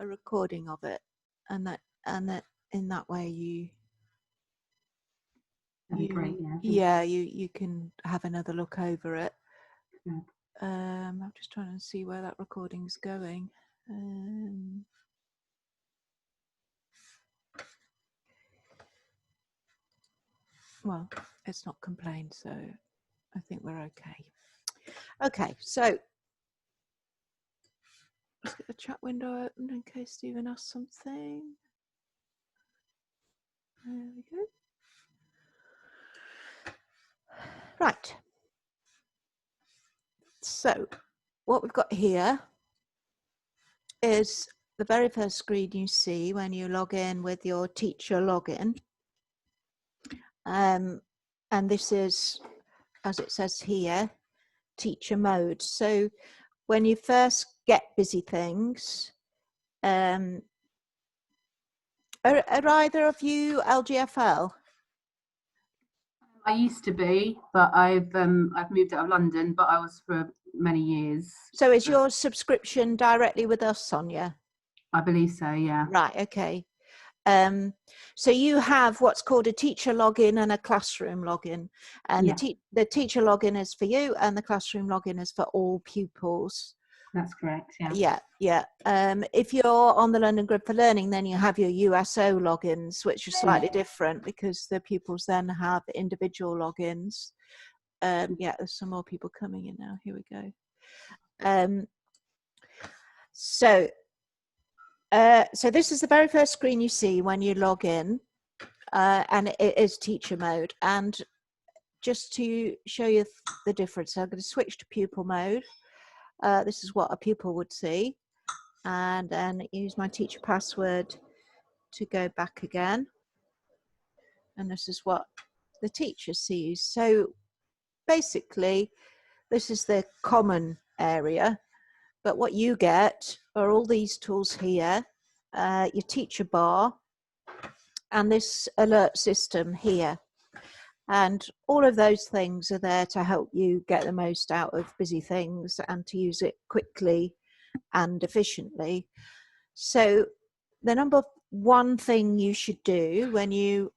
a recording of it, and that in that way That'd be great, you can have another look over it. Yeah. I'm just trying to see where that recording's going. Well, it's not complained, so I think we're okay. Okay, so let's get the chat window open in case Stephen asks something. There we go. Right. So what we've got here is the very first screen you see when you log in with your teacher login. And this is, as it says here, teacher mode. So when you first get Busy Things, are either of you LGFL? I used to be, but I've moved out of London, but I was for many years. So is your subscription directly with us, Sonia? I believe so, yeah. Right, okay. So you have what's called a teacher login and a classroom login, and Yeah. the teacher login is for you and the classroom login is for all pupils. That's correct, yeah. Yeah. If you're on the London Grid for Learning, then you have your USO logins, which are slightly different because the pupils then have individual logins. Yeah, there's some more people coming in now. Here we go. So this is the very first screen you see when you log in, and it is teacher mode. And just to show you the difference, I'm going to switch to pupil mode. This is what a pupil would see, and then use my teacher password to go back again. And this is what the teacher sees. So basically, this is the common area, but what you get are all these tools here, your teacher bar, and this alert system here. And all of those things are there to help you get the most out of Busy Things and to use it quickly and efficiently. So the number one thing you should do when you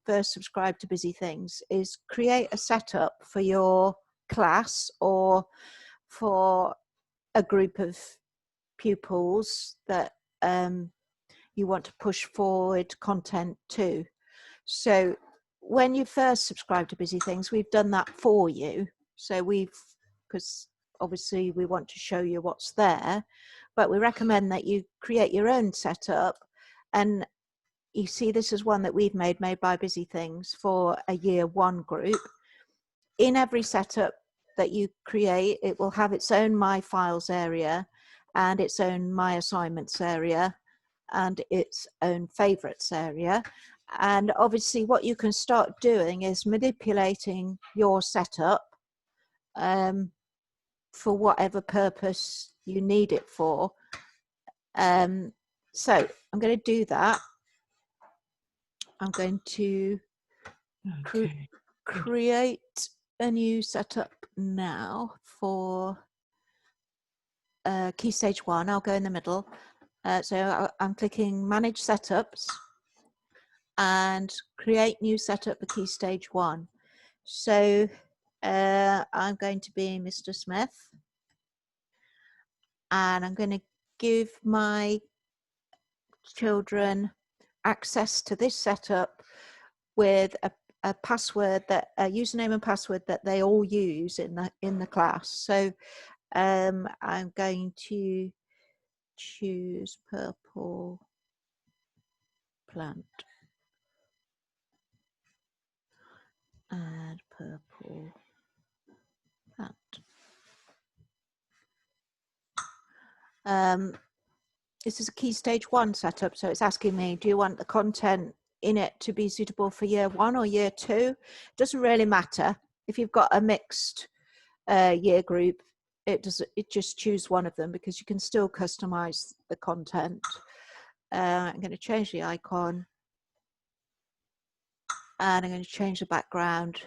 first subscribe to Busy Things is create a setup for your class or for a group of pupils that you want to push forward content to. So when you first subscribe to Busy Things, we've done that for you. So because obviously we want to show you what's there, but we recommend that you create your own setup. And you see, this is one that we've made by Busy Things for a year one group. In every setup that you create, it will have its own My Files area and its own My Assignments area and its own favorites area. And obviously what you can start doing is manipulating your setup for whatever purpose you need it for. So I'm going to do that. I'm going to create a new setup now for Key Stage 1. I'll go in the middle. So I'm clicking Manage Setups and create new setup for Key Stage 1. So I'm going to be Mr. Smith, and I'm going to give my children access to this setup with a password, that a username and password that they all use in the class. So I'm going to choose purple plant and purple plant. This is a Key Stage 1 setup, so it's asking me, do you want the content in it to be suitable for year 1 or year 2? It doesn't really matter. If you've got a mixed year group, it just choose one of them, because you can still customize the content. I'm going to change the icon, and I'm going to change the background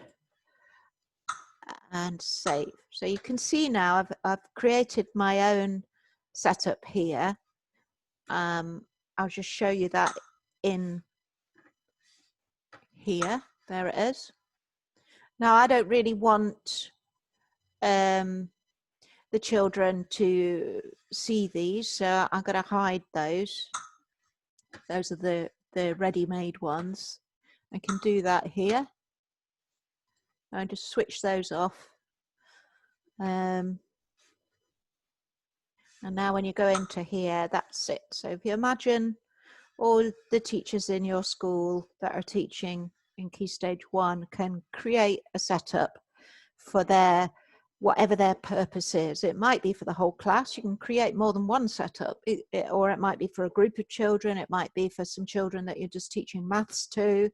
and save. So you can see now I've created my own setup here. I'll just show you that in here. There it is. Now, I don't really want the children to see these, so I'm going to hide those. Those are the ready-made ones. I can do that here. I just switch those off. And now when you go into here, that's it. So if you imagine all the teachers in your school that are teaching in Key Stage 1 can create a setup for their whatever their purpose is. It might be for the whole class. You can create more than one setup, or it might be for a group of children. It might be for some children that you're just teaching maths to.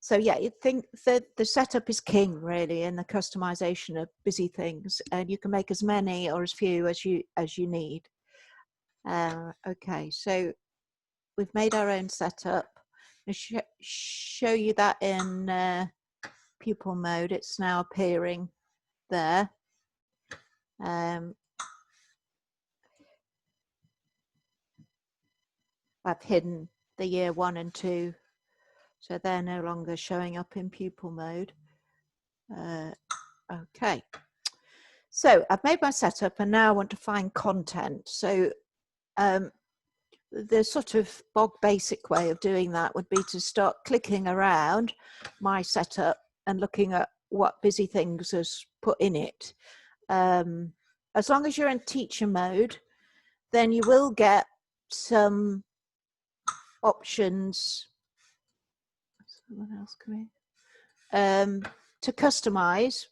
So yeah, you think that the setup is king really in the customization of busy things, and you can make as many or as few as you need. Okay, so we've made our own setup. I'll show you that in pupil mode. It's now appearing there. I've hidden the year 1 and 2, so they're no longer showing up in pupil mode. Okay, so I've made my setup and now I want to find content. So the sort of bog basic way of doing that would be to start clicking around my setup and looking at what busy things is put in it. As long as you're in teacher mode, then you will get some options. Someone else come in. To customize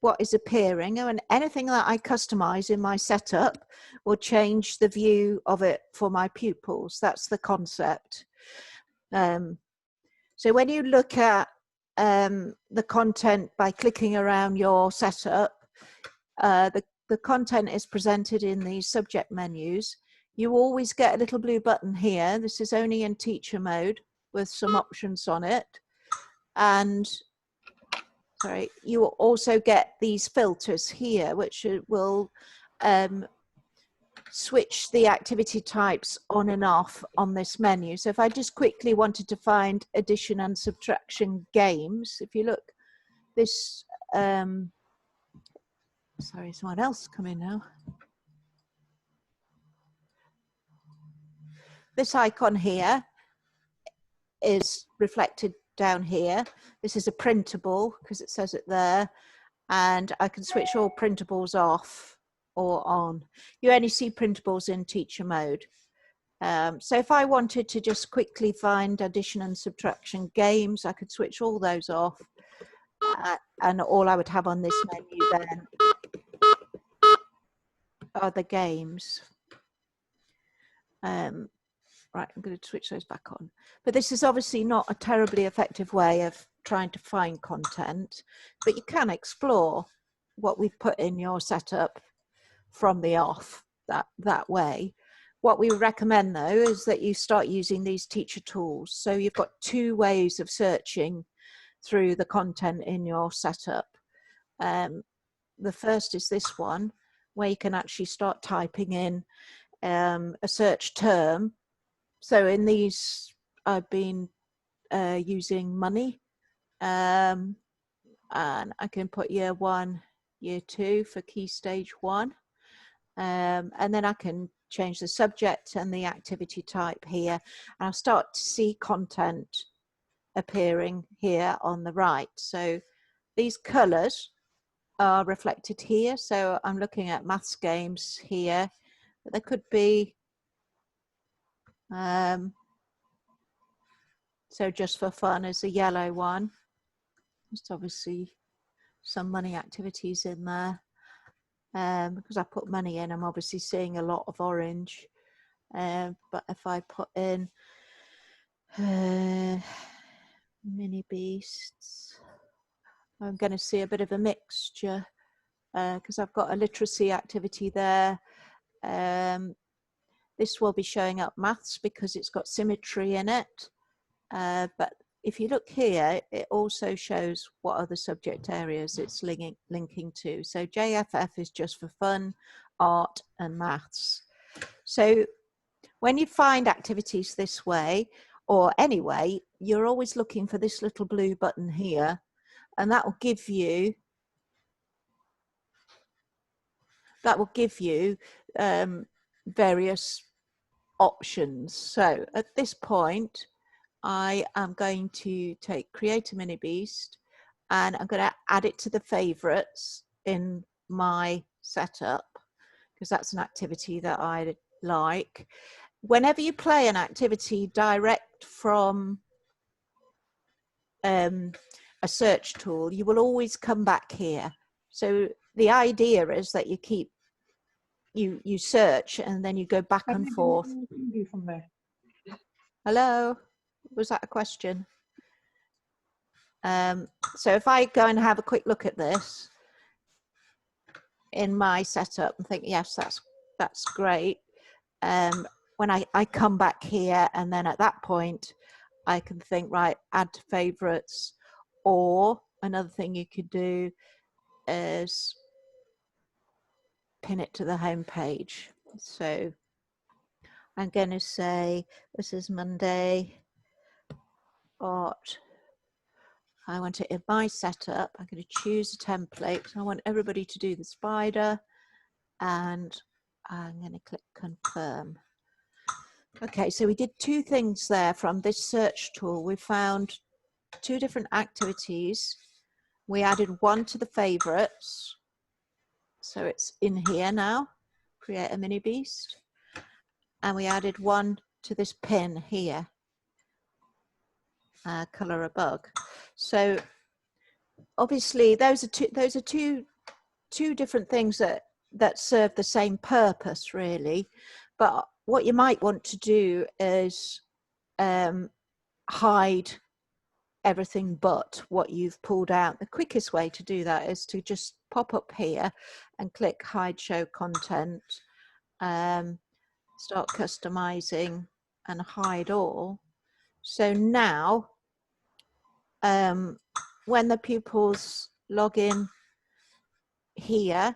what is appearing, and anything that I customize in my setup will change the view of it for my pupils. That's the concept. So when you look at the content by clicking around your setup, the content is presented in these subject menus. You always get a little blue button here. This is only in teacher mode with some options on it. And sorry, you will also get these filters here, which will switch the activity types on and off on this menu. So if I just quickly wanted to find addition and subtraction games, if you look, this, sorry, someone else come in now. This icon here is reflected down here. This is a printable because it says it there, and I can switch all printables off or on. You only see printables in teacher mode. So if I wanted to just quickly find addition and subtraction games, I could switch all those off, and all I would have on this menu then are the games. Right, I'm going to switch those back on. But this is obviously not a terribly effective way of trying to find content, but you can explore what we've put in your setup from the off that way. What we recommend though is that you start using these teacher tools. So you've got 2 ways of searching through the content in your setup. The first is this one, where you can actually start typing in a search term. So in these, I've been using money, and I can put year 1, year 2 for Key Stage 1. And then I can change the subject and the activity type here. And I'll start to see content appearing here on the right. So these colors are reflected here. So I'm looking at maths games here, but there could be, so just for fun is a yellow one. There's obviously some money activities in there. Because I put money in, I'm obviously seeing a lot of orange. But if I put in mini beasts, I'm going to see a bit of a mixture because I've got a literacy activity there. This will be showing up maths because it's got symmetry in it. But if you look here, it also shows what other subject areas it's linking to. So JFF is just for fun, art and maths. So when you find activities this way, or anyway, you're always looking for this little blue button here, and that will give you various options. So at this point, I am going to create a mini beast, and I'm going to add it to the favorites in my setup, because that's an activity that I like. Whenever you play an activity direct from a search tool, you will always come back here. So the idea is that you search and then you go back and forth. From there. Hello, was that a question? So if I go and have a quick look at this in my setup and think, yes, that's great. When I come back here, and then at that point, I can think, right, add to favorites, or another thing you could do is pin it to the home page. So I'm going to say, this is Monday, but I want it in my setup. I'm going to choose a template. I want everybody to do the spider, and I'm going to click confirm. Okay, so we did two things there from this search tool. We found two different activities. We added one to the favorites. So it's in here now, create a mini beast. And we added one to this pin here, color a bug. So obviously those are two different things that serve the same purpose, really. But what you might want to do is hide everything but what you've pulled out. The quickest way to do that is to just pop up here and click hide show content, start customizing, and hide all. So now when the pupils log in here,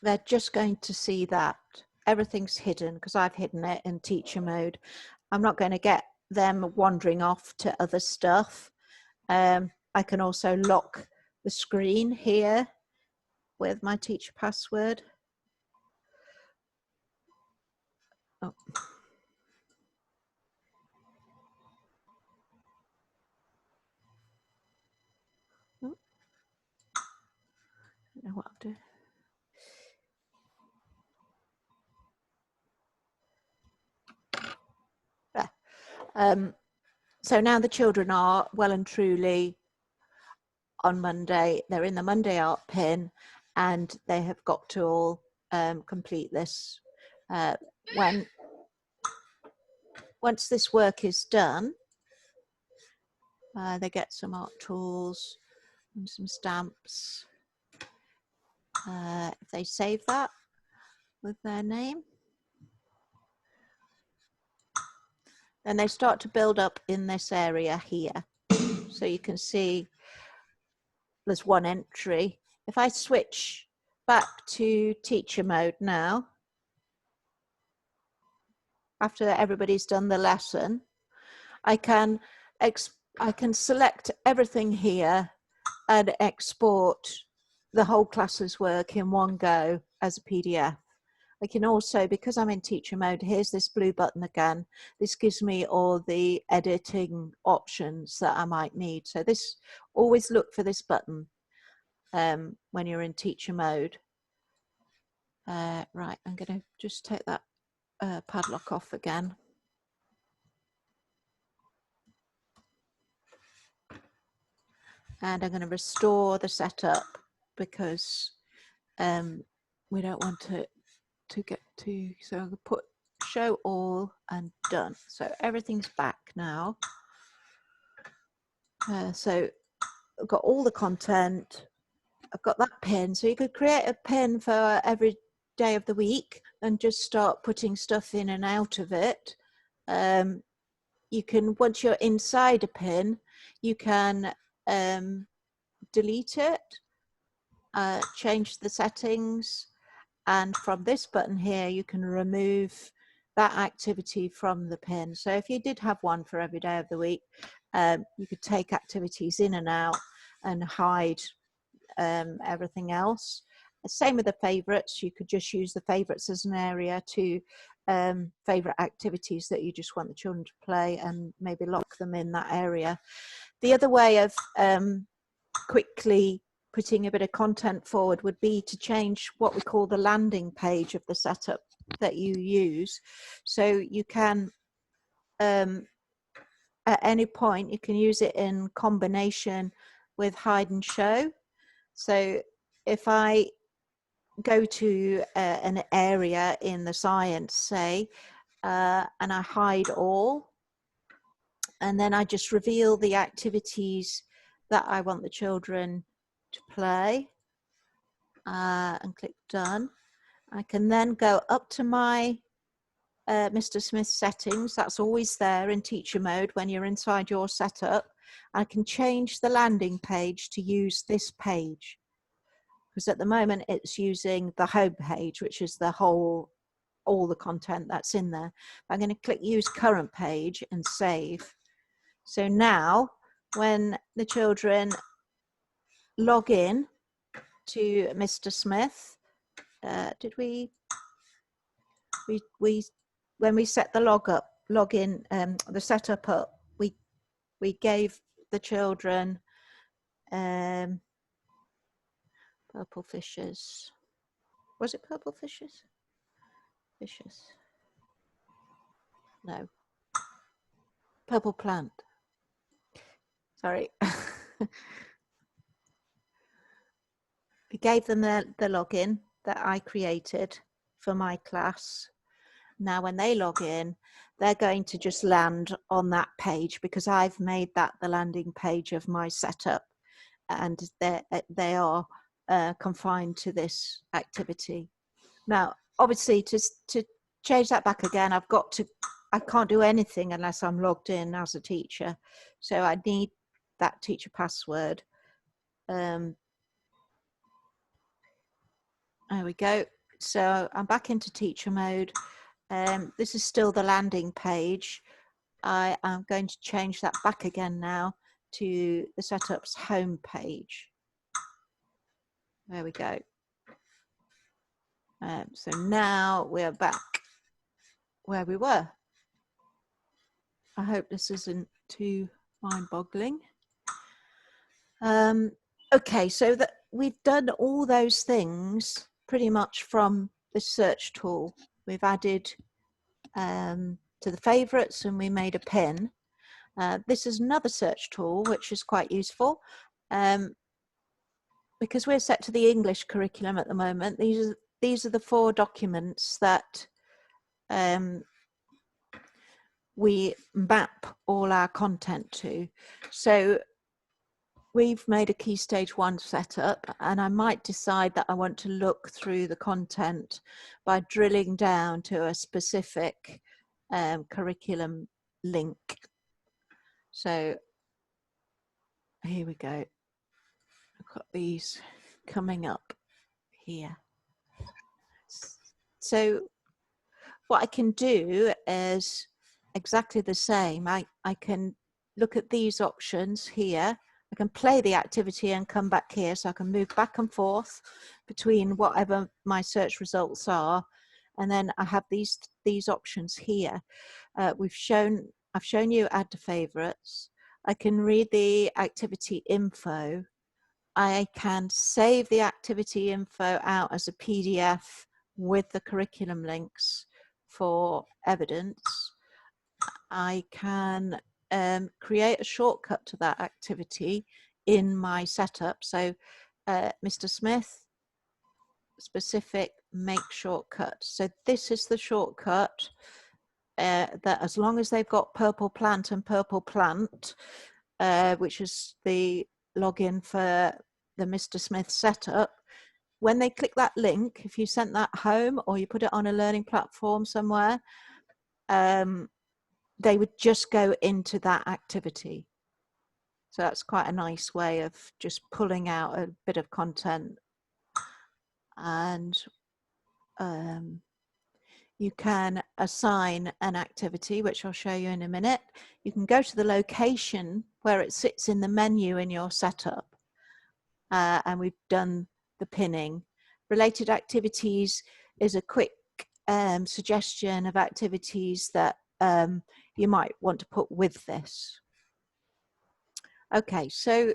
they're just going to see that everything's hidden because I've hidden it in teacher mode. I'm not going to get them wandering off to other stuff. I can also lock the screen here with my teacher password. Oh. Oh. I don't know what I'll do. So now the children are well and truly on Monday. They're in the Monday art pin, and they have got to all complete this. Once this work is done, they get some art tools and some stamps. If they save that with their name, then they start to build up in this area here. So you can see there's one entry. If I switch back to teacher mode now, after everybody's done the lesson, I can select everything here and export the whole class's work in one go as a PDF. I can also, because I'm in teacher mode, here's this blue button again. This gives me all the editing options that I might need. So this, always look for this button when you're in teacher mode. Right, I'm going to just take that padlock off again. And I'm going to restore the setup because we don't want it to get to, so I'm going to put show all and done. So everything's back now. So I've got all the content. I've got that pin. So you could create a pin for every day of the week and just start putting stuff in and out of it. You can, once you're inside a pin, you can delete it, change the settings, And from this button here, you can remove that activity from the pin. So if you did have one for every day of the week, you could take activities in and out and hide everything else. Same with the favorites. You could just use the favorites as an area to favorite activities that you just want the children to play, and maybe lock them in that area. The other way of quickly putting a bit of content forward would be to change what we call the landing page of the setup that you use. So you can at any point you can use it in combination with hide and show. So if I go to an area in the science, say, and I hide all, and then I just reveal the activities that I want the children to play, and click done. I can then go up to my Mr. Smith settings. That's always there in teacher mode when you're inside your setup. I can change the landing page to use this page, because at the moment it's using the home page, which is the whole, all the content that's in there. I'm going to click use current page and save. So now when the children log in to Mr. Smith, when we set the login, the setup up, we gave the children purple fishes. Was it purple fishes? Fishes. No. Purple plant. Sorry. We gave them the login that I created for my class. Now when they log in, they're going to just land on that page because I've made that the landing page of my setup, and they are confined to this activity. Now, obviously, to change that back again, I can't do anything unless I'm logged in as a teacher. So I need that teacher password. There we go. So I'm back into teacher mode. This is still the landing page. I am going to change that back again now to the setup's home page. There we go. So now we're back where we were. I hope this isn't too mind-boggling. Okay, so that we've done all those things pretty much from the search tool. We've added to the favorites and we made a pin. This is another search tool which is quite useful because we're set to the English curriculum at the moment. These are the 4 documents that we map all our content to. So we've made a Key Stage 1 setup, and I might decide that I want to look through the content by drilling down to a specific curriculum link. So here we go. I've got these coming up here. So what I can do is exactly the same. I can look at these options here. I can play the activity and come back here, so I can move back and forth between whatever my search results are, and then I have these options here. I've shown you add to favorites. I can read the activity info. I can save the activity info out as a PDF with the curriculum links for evidence. I can create a shortcut to that activity in my setup. So Mr. Smith, specific make shortcut. So this is the shortcut that, as long as they've got purple plant and purple plant, which is the login for the Mr. Smith setup, when they click that link, if you sent that home or you put it on a learning platform somewhere, they would just go into that activity. So that's quite a nice way of just pulling out a bit of content. And you can assign an activity, which I'll show you in a minute. You can go to the location where it sits in the menu in your setup. And we've done the pinning. Related activities is a quick suggestion of activities that you might want to put with this. Okay, so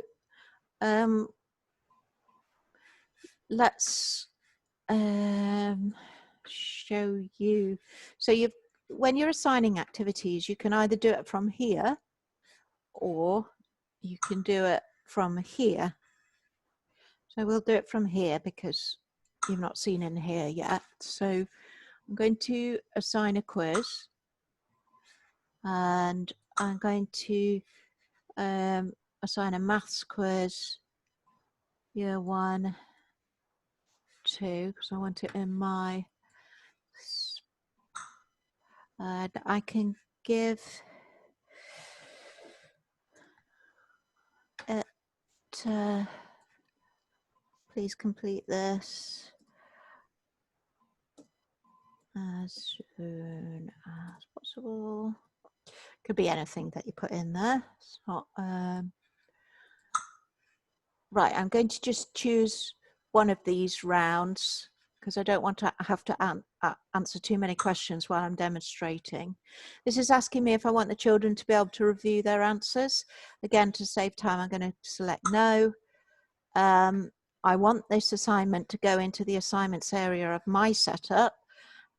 let's show you. So when you're assigning activities, you can either do it from here or you can do it from here. So we'll do it from here because you've not seen in here yet. So I'm going to assign a quiz, and I'm going to assign a maths quiz, year 1, 2, because I want it in my, I can give it, please complete this as soon as possible. Could be anything that you put in there. It's not, right, I'm going to just choose one of these rounds because I don't want to have to answer too many questions while I'm demonstrating. This is asking me if I want the children to be able to review their answers. Again, to save time, I'm going to select no. I want this assignment to go into the assignments area of my setup.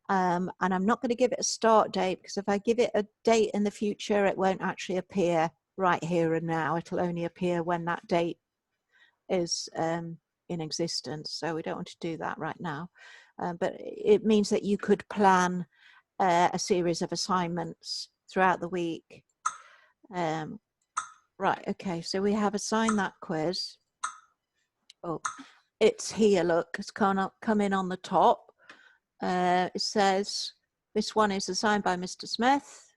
And I'm not going to give it a start date because if I give it a date in the future, it won't actually appear right here and now. It'll only appear when that date is in existence. So we don't want to do that right now. But it means that you could plan a series of assignments throughout the week. Right, okay, so we have assigned that quiz. Oh, it's here, look, it's come in on the top. It says this one is assigned by Mr. Smith.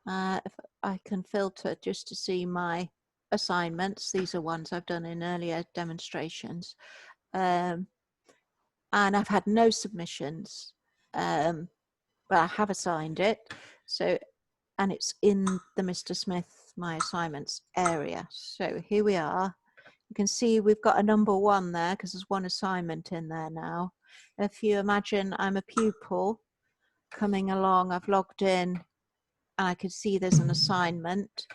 If I can filter just to see my assignments, these are ones I've done in earlier demonstrations, and I've had no submissions, but I have assigned it. So, and it's in the Mr. Smith my assignments area. So here we are. You can see we've got a number 1 there because there's one assignment in there now. If you imagine I'm a pupil coming along, I've logged in and I can see there's an assignment.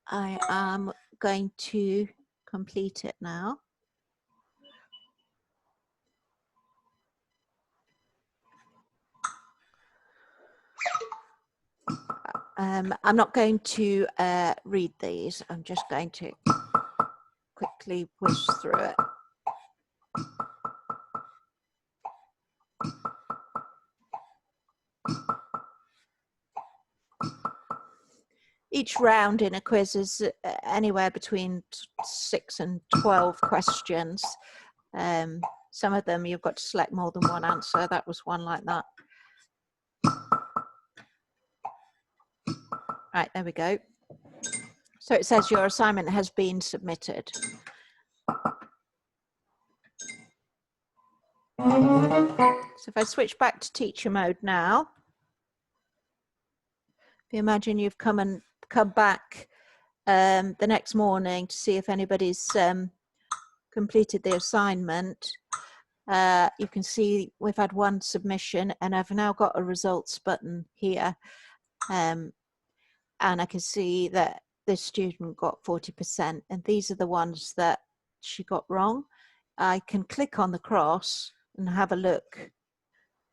I am going to complete it now. I'm not going to read these. I'm just going to quickly whiz through it. Each round in a quiz is anywhere between 6 and 12 questions. Some of them you've got to select more than one answer. That was one like that. Right, there we go. So it says your assignment has been submitted. So if I switch back to teacher mode now, if you imagine you've come back the next morning to see if anybody's completed the assignment, you can see we've had one submission and I've now got a results button here, and I can see that this student got 40%, and these are the ones that she got wrong. I can click on the cross and have a look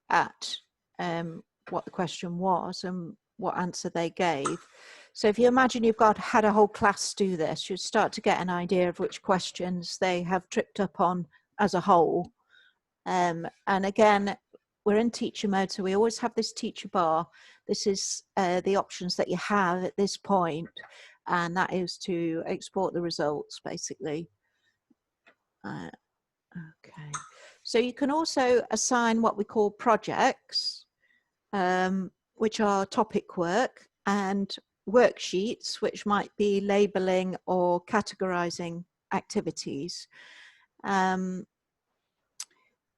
at what the question was and what answer they gave. So if you imagine you've had a whole class do this, you'd start to get an idea of which questions they have tripped up on as a whole. And again, we're in teacher mode, so we always have this teacher bar. This is the options that you have at this point, and that is to export the results, basically. Okay, so you can also assign what we call projects, which are topic work, and worksheets, which might be labeling or categorizing activities.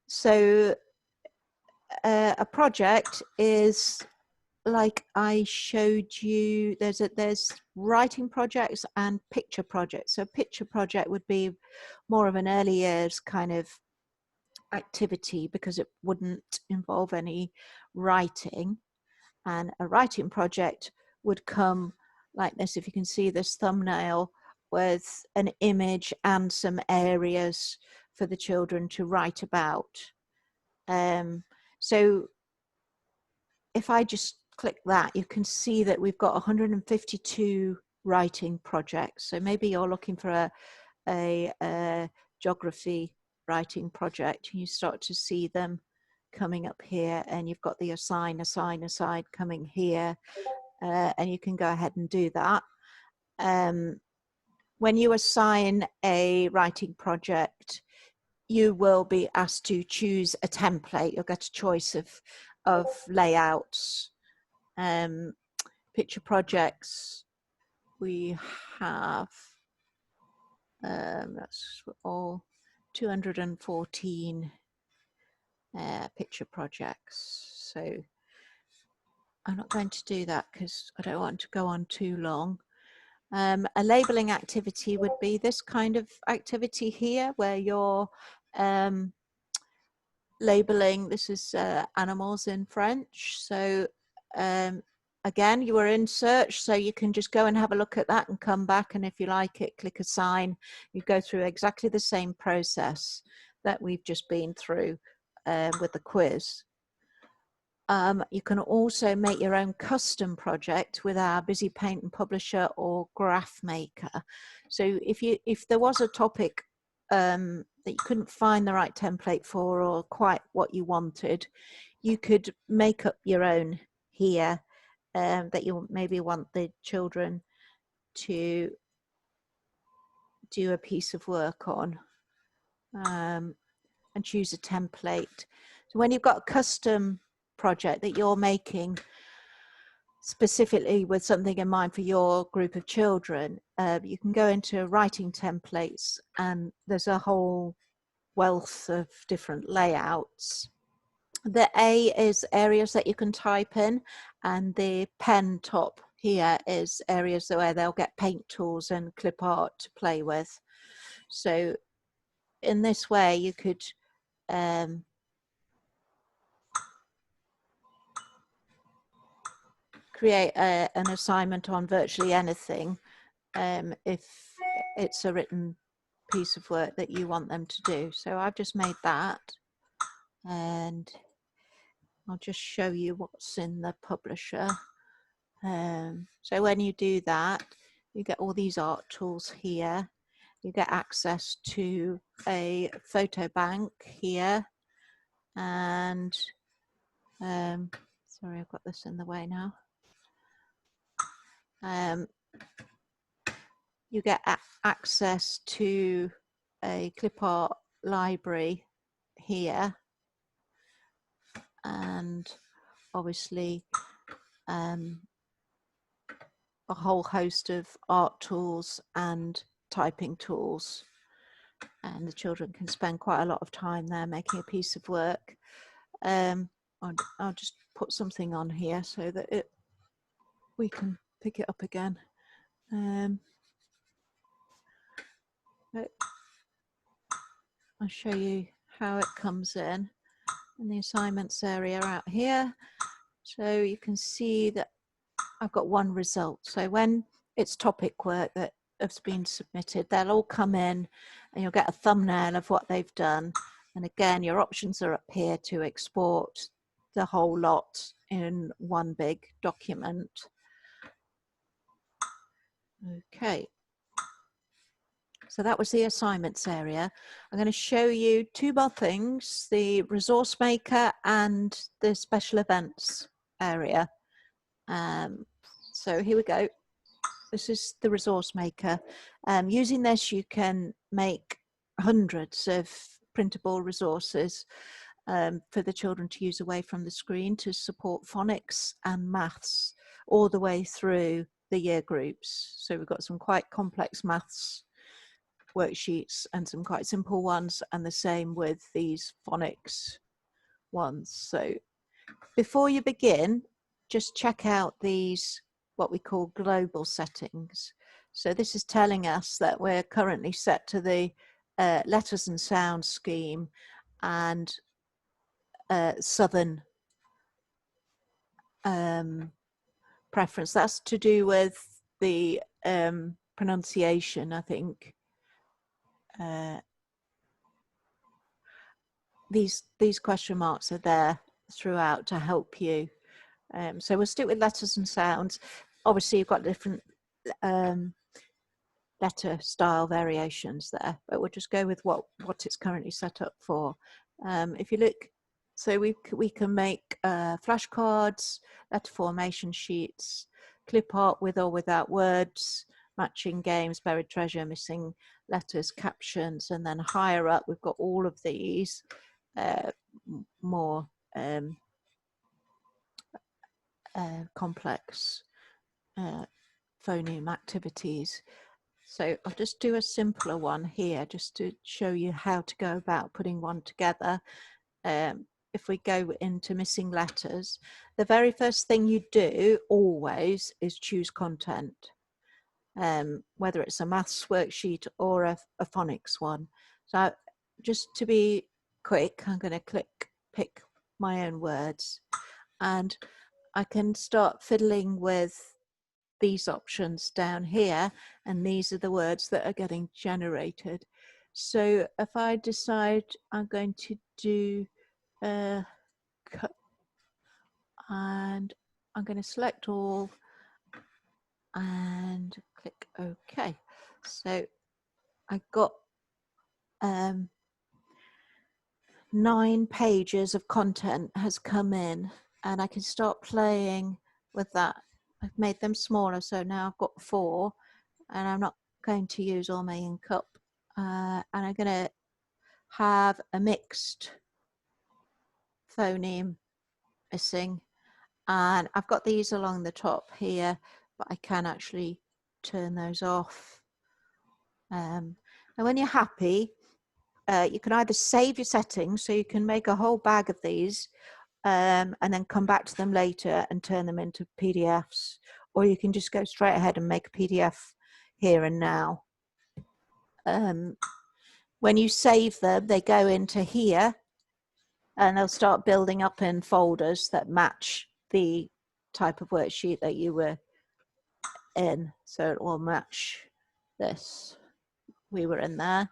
So a project is, like I showed you, there's writing projects and picture projects. So picture project would be more of an early years kind of activity because it wouldn't involve any writing. And a writing project would come like this. If you can see this thumbnail with an image and some areas for the children to write about. So if I just click that, you can see that we've got 152 writing projects. So maybe you're looking for a geography writing project. You start to see them coming up here, and you've got the assign coming here, and you can go ahead and do that. When you assign a writing project, you will be asked to choose a template. You'll get a choice of layouts. Picture projects, we have that's all 214 picture projects. So I'm not going to do that because I don't want to go on too long. A labeling activity would be this kind of activity here, where you're labeling. This is animals in French. So again, you are in search, so you can just go and have a look at that and come back, and if you like it, click assign. You go through exactly the same process that we've just been through with the quiz. You can also make your own custom project with our Busy Paint and Publisher or Graph Maker. So if there was a topic that you couldn't find the right template for, or quite what you wanted, you could make up your own here that you maybe want the children to do a piece of work on, and choose a template. So when you've got a custom project that you're making specifically with something in mind for your group of children, you can go into writing templates, and there's a whole wealth of different layouts. The A is areas that you can type in, and the pen top here is areas where they'll get paint tools and clip art to play with. So in this way you could create an assignment on virtually anything if it's a written piece of work that you want them to do. So I've just made that, and I'll just show you what's in the publisher. So when you do that, you get all these art tools here. You get access to a photo bank here, and sorry, I've got this in the way now. You get access to a clip art library here, and obviously a whole host of art tools and typing tools, and the children can spend quite a lot of time there making a piece of work. I'll just put something on here so that we can pick it up again. I'll show you how it comes in the assignments area out here. So you can see that I've got one result. So when it's topic work that has been submitted, they'll all come in and you'll get a thumbnail of what they've done. And again, your options are up here to export the whole lot in one big document. Okay. So that was the assignments area. I'm going to show you two more things, the resource maker and the special events area. So here we go. This is the resource maker. Using this, you can make hundreds of printable resources for the children to use away from the screen to support phonics and maths all the way through the year groups. So we've got some quite complex maths worksheets and some quite simple ones, and the same with these phonics ones. So before you begin, just check out these, what we call global settings. So this is telling us that we're currently set to the letters and sound scheme and Southern preference. That's to do with the pronunciation, I think. These question marks are there throughout to help you. So we'll stick with letters and sounds. Obviously, you've got different letter style variations there, but we'll just go with what it's currently set up for. If you look, so we can make flashcards, letter formation sheets, clip art with or without words, matching games, buried treasure, missing letters, captions, and then higher up we've got all of these more complex phoneme activities. So I'll just do a simpler one here just to show you how to go about putting one together. If we go into missing letters, the very first thing you do always is choose content, whether it's a maths worksheet or a phonics one. So just to be quick, I'm going to pick my own words, and I can start fiddling with these options down here, and these are the words that are getting generated. So if I decide I'm going to do cut, and I'm going to select all and click OK. So I got 9 pages of content has come in, and I can start playing with that. I've made them smaller, so now I've got 4, and I'm not going to use all my ink up. And I'm going to have a mixed phoneme missing, and I've got these along the top here, but I can actually turn those off. And when you're happy, you can either save your settings, so you can make a whole bag of these and then come back to them later and turn them into PDFs, or you can just go straight ahead and make a PDF here and now. When you save them, they go into here, and they'll start building up in folders that match the type of worksheet that you were in. So it will match this. We were in there,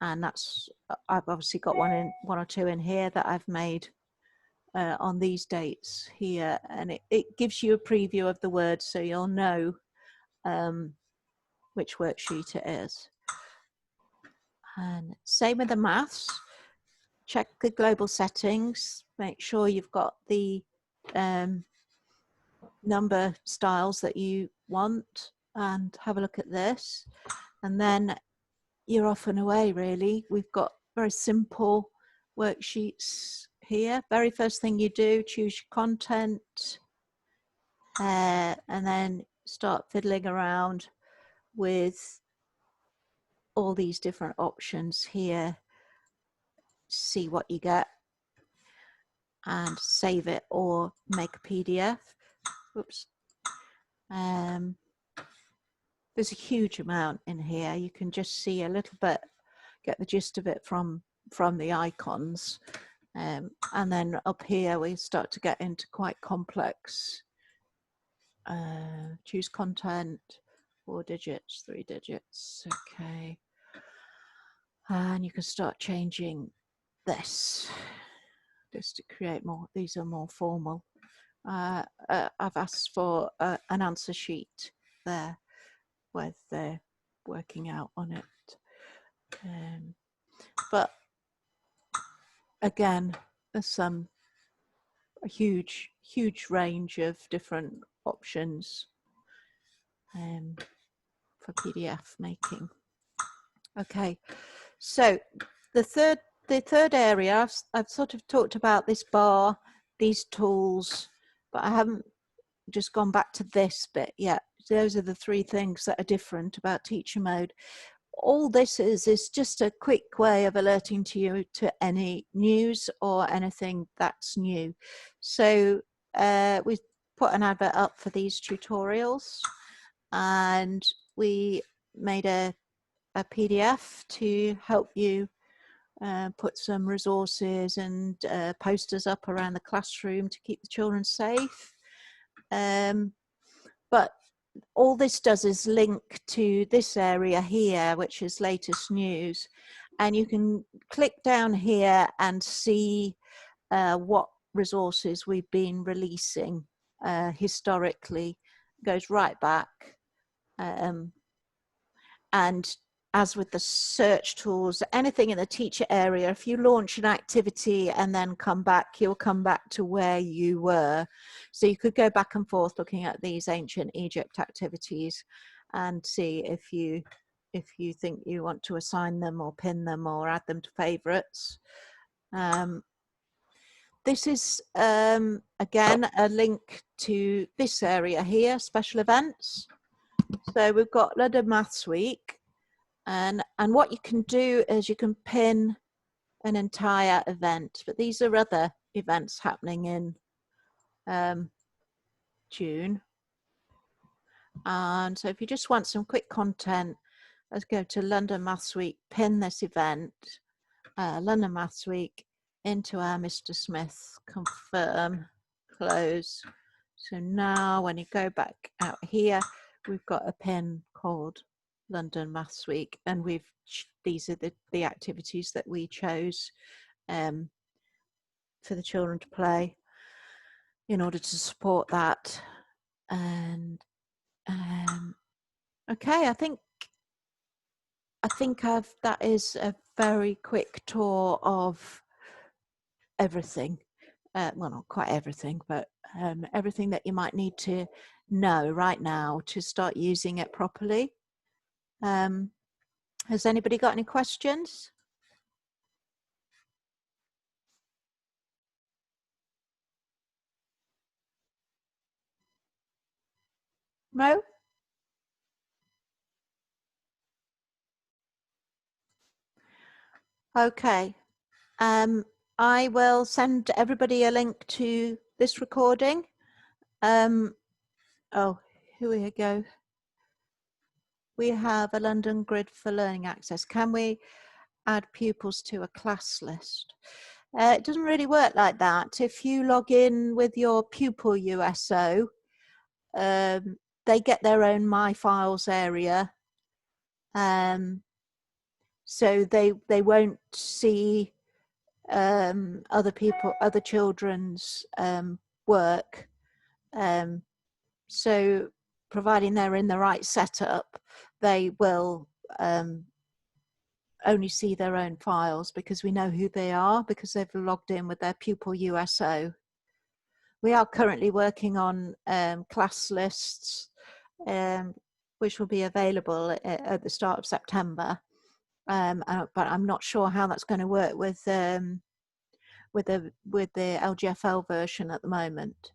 and that's, I've obviously got one or two in here that I've made on these dates here, and it gives you a preview of the words, so you'll know which worksheet it is. And same with the maths. Check the global settings, make sure you've got the number styles that you want, and have a look at this, and then you're off and away really. We've got very simple worksheets here. Very first thing you do, choose your content, and then start fiddling around with all these different options here. See what you get and save it or make a PDF. Oops. There's a huge amount in here. You can just see a little bit, get the gist of it from the icons. And then up here we start to get into quite complex. Choose content, 4 digits, 3 digits, okay. And you can start changing this just to create more. These are more formal. I've asked for an answer sheet there with working out on it. But again, there's a huge range of different options for PDF making. Okay, so the third area, I've sort of talked about this bar, these tools, but I haven't just gone back to this bit yet. Those are the 3 things that are different about teacher mode. all this is just a quick way of alerting to you to any news or anything that's new. So we put an advert up for these tutorials, and we made a PDF to help you put some resources and posters up around the classroom to keep the children safe. But all this does is link to this area here, which is latest news, and you can click down here and see what resources we've been releasing historically. It goes right back, and as with the search tools, anything in the teacher area, if you launch an activity and then come back, you'll come back to where you were. So you could go back and forth looking at these ancient Egypt activities and see if you think you want to assign them or pin them or add them to favorites. This is, again, a link to this area here, special events. So we've got London Maths Week. And what you can do is you can pin an entire event, but these are other events happening in June. And so if you just want some quick content, let's go to London Maths Week, pin this event, London Maths Week, into our Mr. Smith, confirm, close. So now when you go back out here, we've got a pin called London Maths Week, and these are the activities that we chose for the children to play in order to support that. And okay, I think that is a very quick tour of everything. Well, not quite everything, but everything that you might need to know right now to start using it properly. Has anybody got any questions? No? Okay. I will send everybody a link to this recording. Oh, here we go. We have a London grid for learning access. Can we add pupils to a class list? It doesn't really work like that. If you log in with your Pupil USO, they get their own My Files area. So they won't see other children's work. So providing they're in the right setup, they will only see their own files because we know who they are because they've logged in with their Pupil USO. We are currently working on class lists, which will be available at the start of September. But I'm not sure how that's going to work with the LGFL version at the moment.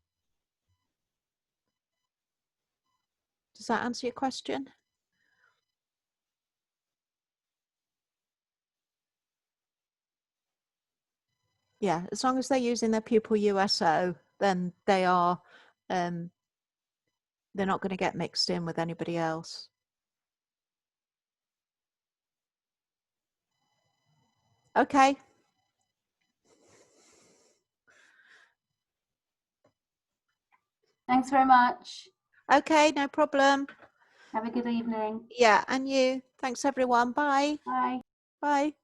Does that answer your question? Yeah, as long as they're using their Pupil USO, then they are they're not going to get mixed in with anybody else. Okay. Thanks very much. Okay, no problem. Have a good evening. Yeah, and you. Thanks everyone. Bye. Bye. Bye.